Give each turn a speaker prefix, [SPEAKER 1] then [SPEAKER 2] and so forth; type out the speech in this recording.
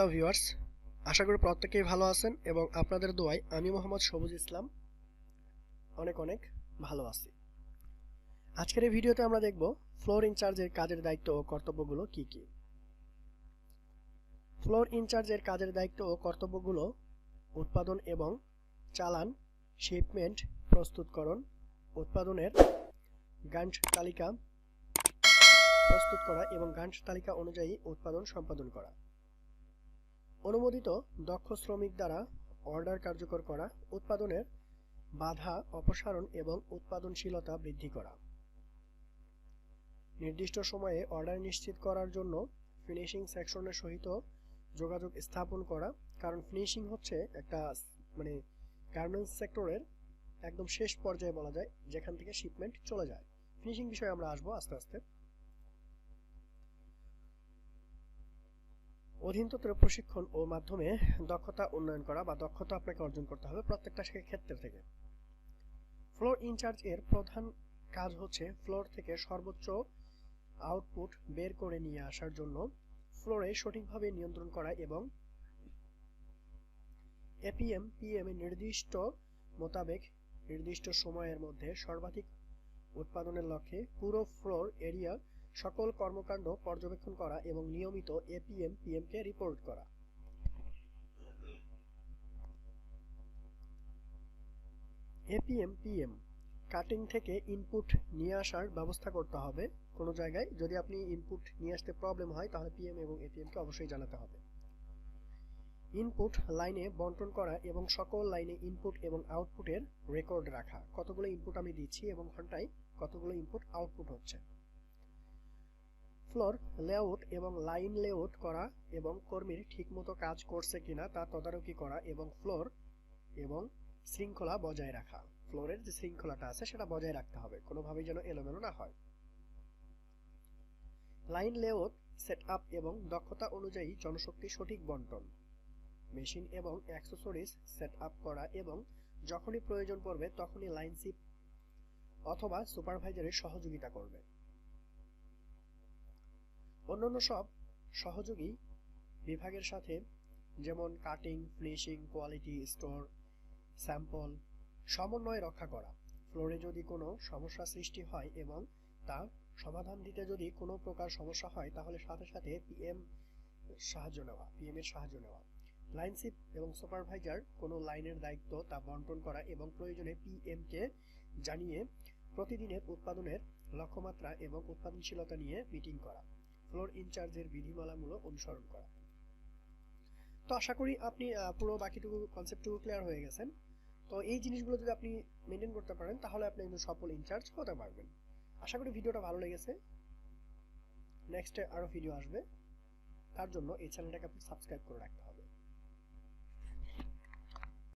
[SPEAKER 1] Hello viewers, আশা করি প্রত্যেকেই ভালো আছেন এবং আপনাদের দোয়ায় আমি মোহাম্মদ সবুজ ইসলাম অনেক অনেক ভালো আছি। আজকের এই ভিডিওতে আমরা দেখব ফ্লোর ইনচার্জের কাজের দায়িত্ব ও কর্তব্যগুলো কি কি। ফ্লোর ইনচার্জের কাজের দায়িত্ব ও কর্তব্যগুলো উৎপাদন এবং চালান, শিপমেন্ট প্রস্তুতকরণ, উৎপাদনের গান্ট তালিকা প্রস্তুত করা এবং গান্ট তালিকা অনুযায়ী উৎপাদন সম্পাদন করা, অনুমোদিত দক্ষ শ্রমিক দ্বারা অর্ডার কার্যকর করা, উৎপাদনের বাধা অপসারণ এবং উৎপাদনশীলতা বৃদ্ধি করা, নির্দিষ্ট সময়ে অর্ডার নিশ্চিত করার জন্য ফিনিশিং সেকশনের সহিত যোগাযোগ স্থাপন করা। কারণ ফিনিশিং হচ্ছে একটা মানে গার্মেন্টস সেক্টরের একদম শেষ পর্যায়ে বলা যায়, যেখান থেকে শিপমেন্ট চলে যায়। ফিনিশিং বিষয়ে আমরা আসবো আস্তে আস্তে। অধীনতত্ত্বের প্রশিক্ষণ ও মাধ্যমে দক্ষতা উন্নয়ন করা বা দক্ষতা আপনাকে অর্জন করতে হবে প্রত্যেকটা ক্ষেত্র থেকে। ফ্লোর ইনচার্জ এর প্রধান কাজ হচ্ছে ফ্লোর থেকে সর্বোচ্চ আউটপুট বের করে নিয়ে আসার জন্য ফ্লোরে সঠিকভাবে নিয়ন্ত্রণ করা এবং এপিএম পিএম এর নির্দিষ্ট মোতাবেক নির্দিষ্ট সময়ের মধ্যে সর্বাধিক উৎপাদনের লক্ষ্যে পুরো ফ্লোর এরিয়া সকল কর্মকাণ্ড পর্যবেক্ষণ করা এবং নিয়মিত এপিএম পিএম কে রিপোর্ট করা। এপিএম পিএম কাটিং থেকে ইনপুট নিয়ে আসার ব্যবস্থা করতে হবে। কোনো জায়গায় যদি আপনি ইনপুট নিয়ে আসতে প্রবলেম হয় তাহলে পিএম এবং এপিএম কে অবশ্যই জানাতে হবে। ইনপুট লাইনে বন্টন করা এবং সকল লাইনে ইনপুট এবং আউটপুটের রেকর্ড রাখা, কতগুলো ইনপুট আমি দিচ্ছি এবং ঘন্টায় কতগুলো ইনপুট আউটপুট হচ্ছে। ফ্লোর লেআউট এবং লাইন লেআউট করা এবং কর্মীর ঠিকমতো কাজ করছে কিনা তা তদারকি করা এবং ফ্লোর এবং শৃঙ্খলা বজায় রাখা। ফ্লোরের যে শৃঙ্খলাটা আছে সেটা বজায় রাখতে হবে, কোনোভাবেই যেন এলোমেলো না হয়। লাইন লেআউট সেট আপ এবং দক্ষতা অনুযায়ী জনশক্তি সঠিক বন্টন, মেশিন এবং অ্যাক্সেসরিজ সেট আপ করা এবং যখনই প্রয়োজন পড়বে তখনই লাইন শিপ অথবা সুপারভাইজারের সহযোগিতা করবে। অন্যান্য সব সহযোগী বিভাগের সাথে যেমন cutting, finishing, quality, store, sample সমন্বয় রক্ষা করা। ফ্লোরে যদি কোনো সমস্যা সৃষ্টি হয় এবং তার সমাধান দিতে যদি কোনো প্রকার সমস্যা হয় তাহলে সাথে সাথে পিএম এর সাহায্য নেওয়া। লাইনশিপ এবং সুপারভাইজার কোনো লাইনের দায়িত্ব তা বন্টন করা এবং প্রয়োজনে পিএম কে জানিয়ে প্রতিদিনের উৎপাদনের লক্ষ্যমাত্রা এবং উৎপাদনশীলতা নিয়ে মিটিং করা। ফ্লোর ইনচার্জের বিধিমালাগুলো অনুসরণ করা। তো আশা করি আপনি পুরো বাকিটুকু কনসেপ্টটুকু ক্লিয়ার হয়ে গেছেন। তো এই জিনিসগুলো যদি আপনি মেনটেন করতে পারেন তাহলে আপনি একজন সফল ইনচার্জ হতে পারবেন। আশা করি ভিডিওটা ভালো লেগেছে। নেক্সটে আরো ভিডিও আসবে, তার জন্য এই চ্যানেলটাকে আপনি সাবস্ক্রাইব করে রাখতে হবে।